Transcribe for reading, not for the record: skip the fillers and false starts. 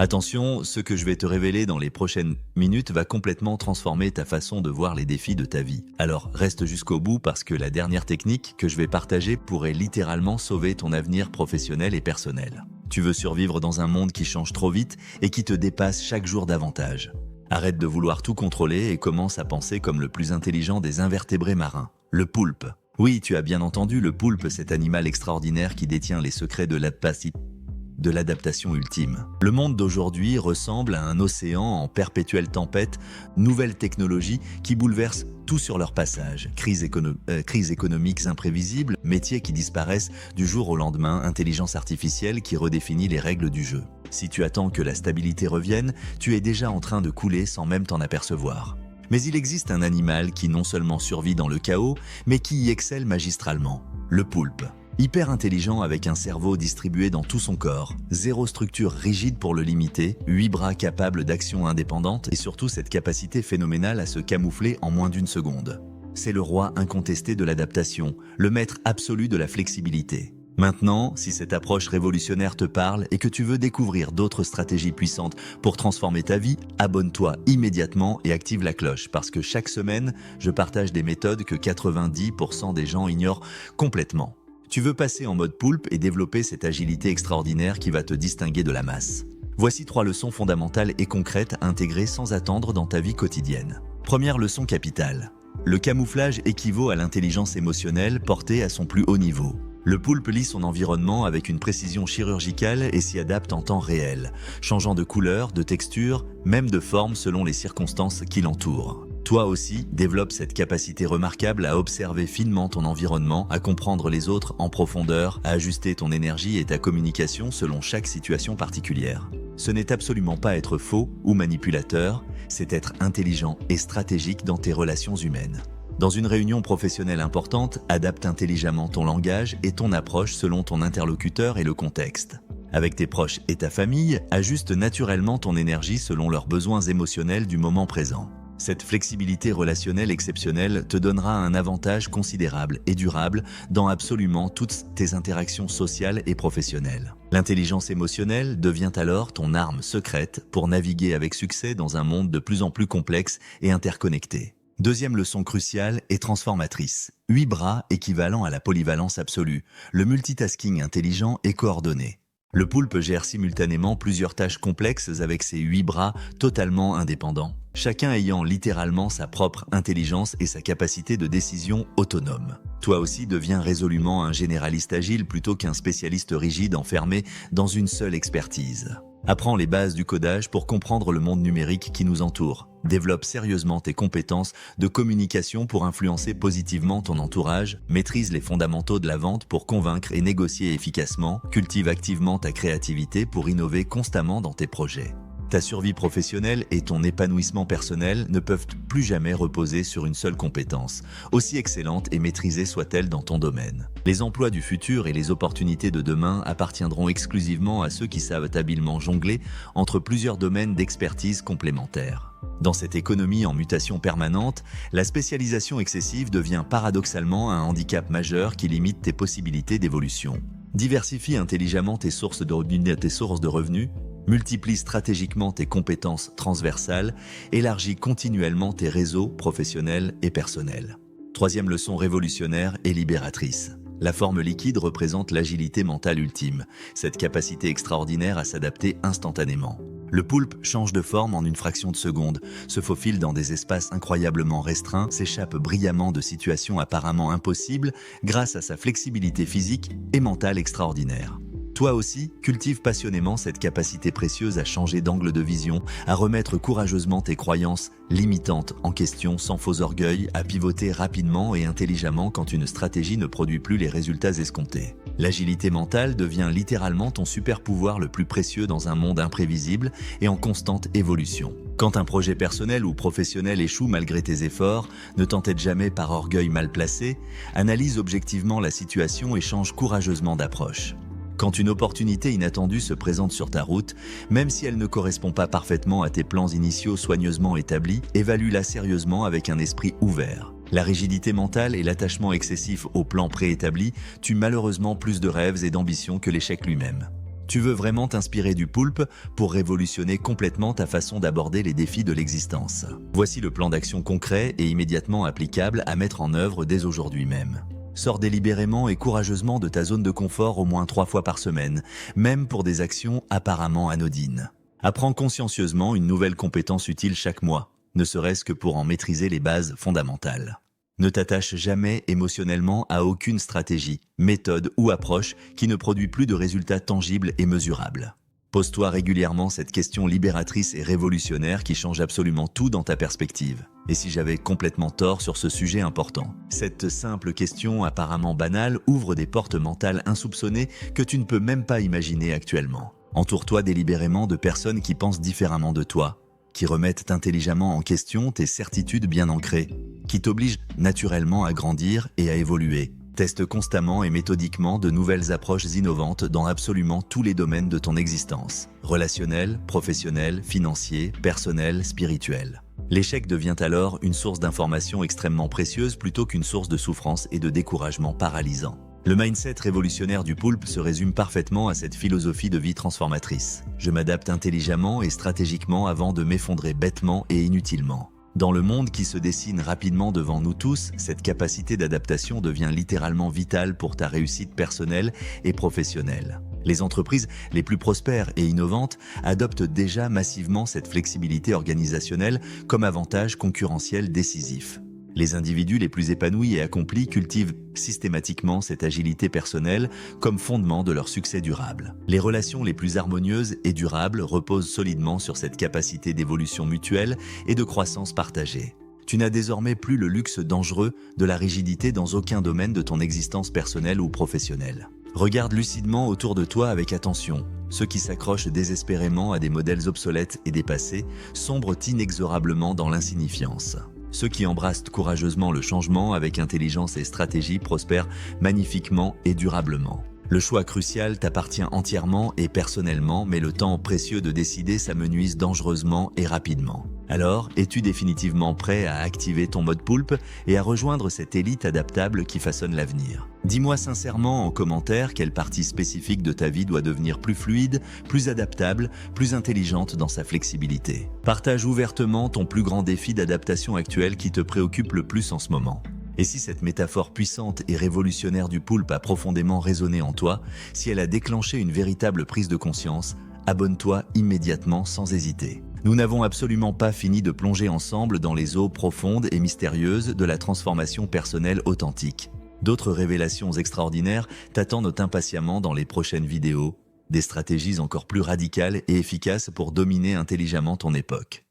Attention, ce que je vais te révéler dans les prochaines minutes va complètement transformer ta façon de voir les défis de ta vie. Alors reste jusqu'au bout parce que la dernière technique que je vais partager pourrait littéralement sauver ton avenir professionnel et personnel. Tu veux survivre dans un monde qui change trop vite et qui te dépasse chaque jour davantage. Arrête de vouloir tout contrôler et commence à penser comme le plus intelligent des invertébrés marins, le poulpe. Oui, tu as bien entendu, le poulpe, cet animal extraordinaire qui détient les secrets de l'adaptation ultime. Le monde d'aujourd'hui ressemble à un océan en perpétuelle tempête, nouvelles technologies qui bouleversent tout sur leur passage, crises économiques imprévisibles, métiers qui disparaissent du jour au lendemain, intelligence artificielle qui redéfinit les règles du jeu. Si tu attends que la stabilité revienne, tu es déjà en train de couler sans même t'en apercevoir. Mais il existe un animal qui non seulement survit dans le chaos, mais qui y excelle magistralement, le poulpe. Hyper intelligent avec un cerveau distribué dans tout son corps, zéro structure rigide pour le limiter, 8 bras capables d'action indépendante et surtout cette capacité phénoménale à se camoufler en moins d'une seconde. C'est le roi incontesté de l'adaptation, le maître absolu de la flexibilité. Maintenant, si cette approche révolutionnaire te parle et que tu veux découvrir d'autres stratégies puissantes pour transformer ta vie, abonne-toi immédiatement et active la cloche parce que chaque semaine, je partage des méthodes que 90% des gens ignorent complètement. Tu veux passer en mode poulpe et développer cette agilité extraordinaire qui va te distinguer de la masse. Voici 3 leçons fondamentales et concrètes à intégrer sans attendre dans ta vie quotidienne. Première leçon capitale. Le camouflage équivaut à l'intelligence émotionnelle portée à son plus haut niveau. Le poulpe lit son environnement avec une précision chirurgicale et s'y adapte en temps réel, changeant de couleur, de texture, même de forme selon les circonstances qui l'entourent. Toi aussi, développe cette capacité remarquable à observer finement ton environnement, à comprendre les autres en profondeur, à ajuster ton énergie et ta communication selon chaque situation particulière. Ce n'est absolument pas être faux ou manipulateur, c'est être intelligent et stratégique dans tes relations humaines. Dans une réunion professionnelle importante, adapte intelligemment ton langage et ton approche selon ton interlocuteur et le contexte. Avec tes proches et ta famille, ajuste naturellement ton énergie selon leurs besoins émotionnels du moment présent. Cette flexibilité relationnelle exceptionnelle te donnera un avantage considérable et durable dans absolument toutes tes interactions sociales et professionnelles. L'intelligence émotionnelle devient alors ton arme secrète pour naviguer avec succès dans un monde de plus en plus complexe et interconnecté. Deuxième leçon cruciale et transformatrice. 8 bras équivalent à la polyvalence absolue, le multitasking intelligent et coordonné. Le poulpe gère simultanément plusieurs tâches complexes avec ses 8 bras totalement indépendants, chacun ayant littéralement sa propre intelligence et sa capacité de décision autonome. Toi aussi deviens résolument un généraliste agile plutôt qu'un spécialiste rigide enfermé dans une seule expertise. Apprends les bases du codage pour comprendre le monde numérique qui nous entoure. Développe sérieusement tes compétences de communication pour influencer positivement ton entourage. Maîtrise les fondamentaux de la vente pour convaincre et négocier efficacement. Cultive activement ta créativité pour innover constamment dans tes projets. Ta survie professionnelle et ton épanouissement personnel ne peuvent plus jamais reposer sur une seule compétence, aussi excellente et maîtrisée soit-elle dans ton domaine. Les emplois du futur et les opportunités de demain appartiendront exclusivement à ceux qui savent habilement jongler entre plusieurs domaines d'expertise complémentaires. Dans cette économie en mutation permanente, la spécialisation excessive devient paradoxalement un handicap majeur qui limite tes possibilités d'évolution. Diversifie intelligemment tes sources de revenus, multiplie stratégiquement tes compétences transversales, élargis continuellement tes réseaux professionnels et personnels. Troisième leçon révolutionnaire et libératrice. La forme liquide représente l'agilité mentale ultime, cette capacité extraordinaire à s'adapter instantanément. Le poulpe change de forme en une fraction de seconde, se faufile dans des espaces incroyablement restreints, s'échappe brillamment de situations apparemment impossibles grâce à sa flexibilité physique et mentale extraordinaire. Toi aussi, cultive passionnément cette capacité précieuse à changer d'angle de vision, à remettre courageusement tes croyances limitantes en question sans faux orgueil, à pivoter rapidement et intelligemment quand une stratégie ne produit plus les résultats escomptés. L'agilité mentale devient littéralement ton super pouvoir le plus précieux dans un monde imprévisible et en constante évolution. Quand un projet personnel ou professionnel échoue malgré tes efforts, ne t'entête jamais par orgueil mal placé, analyse objectivement la situation et change courageusement d'approche. Quand une opportunité inattendue se présente sur ta route, même si elle ne correspond pas parfaitement à tes plans initiaux soigneusement établis, évalue-la sérieusement avec un esprit ouvert. La rigidité mentale et l'attachement excessif aux plans préétablis tuent malheureusement plus de rêves et d'ambitions que l'échec lui-même. Tu veux vraiment t'inspirer du poulpe pour révolutionner complètement ta façon d'aborder les défis de l'existence. Voici le plan d'action concret et immédiatement applicable à mettre en œuvre dès aujourd'hui même. Sors délibérément et courageusement de ta zone de confort au moins 3 fois par semaine, même pour des actions apparemment anodines. Apprends consciencieusement une nouvelle compétence utile chaque mois, ne serait-ce que pour en maîtriser les bases fondamentales. Ne t'attache jamais émotionnellement à aucune stratégie, méthode ou approche qui ne produit plus de résultats tangibles et mesurables. Pose-toi régulièrement cette question libératrice et révolutionnaire qui change absolument tout dans ta perspective. Et si j'avais complètement tort sur ce sujet important? Cette simple question apparemment banale ouvre des portes mentales insoupçonnées que tu ne peux même pas imaginer actuellement. Entoure-toi délibérément de personnes qui pensent différemment de toi, qui remettent intelligemment en question tes certitudes bien ancrées, qui t'obligent naturellement à grandir et à évoluer. Teste constamment et méthodiquement de nouvelles approches innovantes dans absolument tous les domaines de ton existence. Relationnel, professionnel, financier, personnel, spirituel. L'échec devient alors une source d'information extrêmement précieuse plutôt qu'une source de souffrance et de découragement paralysant. Le mindset révolutionnaire du poulpe se résume parfaitement à cette philosophie de vie transformatrice. Je m'adapte intelligemment et stratégiquement avant de m'effondrer bêtement et inutilement. Dans le monde qui se dessine rapidement devant nous tous, cette capacité d'adaptation devient littéralement vitale pour ta réussite personnelle et professionnelle. Les entreprises les plus prospères et innovantes adoptent déjà massivement cette flexibilité organisationnelle comme avantage concurrentiel décisif. Les individus les plus épanouis et accomplis cultivent systématiquement cette agilité personnelle comme fondement de leur succès durable. Les relations les plus harmonieuses et durables reposent solidement sur cette capacité d'évolution mutuelle et de croissance partagée. Tu n'as désormais plus le luxe dangereux de la rigidité dans aucun domaine de ton existence personnelle ou professionnelle. Regarde lucidement autour de toi avec attention. Ceux qui s'accrochent désespérément à des modèles obsolètes et dépassés sombrent inexorablement dans l'insignifiance. Ceux qui embrassent courageusement le changement avec intelligence et stratégie prospèrent magnifiquement et durablement. Le choix crucial t'appartient entièrement et personnellement, mais le temps précieux de décider s'amenuise dangereusement et rapidement. Alors, es-tu définitivement prêt à activer ton mode poulpe et à rejoindre cette élite adaptable qui façonne l'avenir? Dis-moi sincèrement en commentaire quelle partie spécifique de ta vie doit devenir plus fluide, plus adaptable, plus intelligente dans sa flexibilité. Partage ouvertement ton plus grand défi d'adaptation actuel qui te préoccupe le plus en ce moment. Et si cette métaphore puissante et révolutionnaire du poulpe a profondément résonné en toi, si elle a déclenché une véritable prise de conscience, abonne-toi immédiatement sans hésiter. Nous n'avons absolument pas fini de plonger ensemble dans les eaux profondes et mystérieuses de la transformation personnelle authentique. D'autres révélations extraordinaires t'attendent impatiemment dans les prochaines vidéos, des stratégies encore plus radicales et efficaces pour dominer intelligemment ton époque.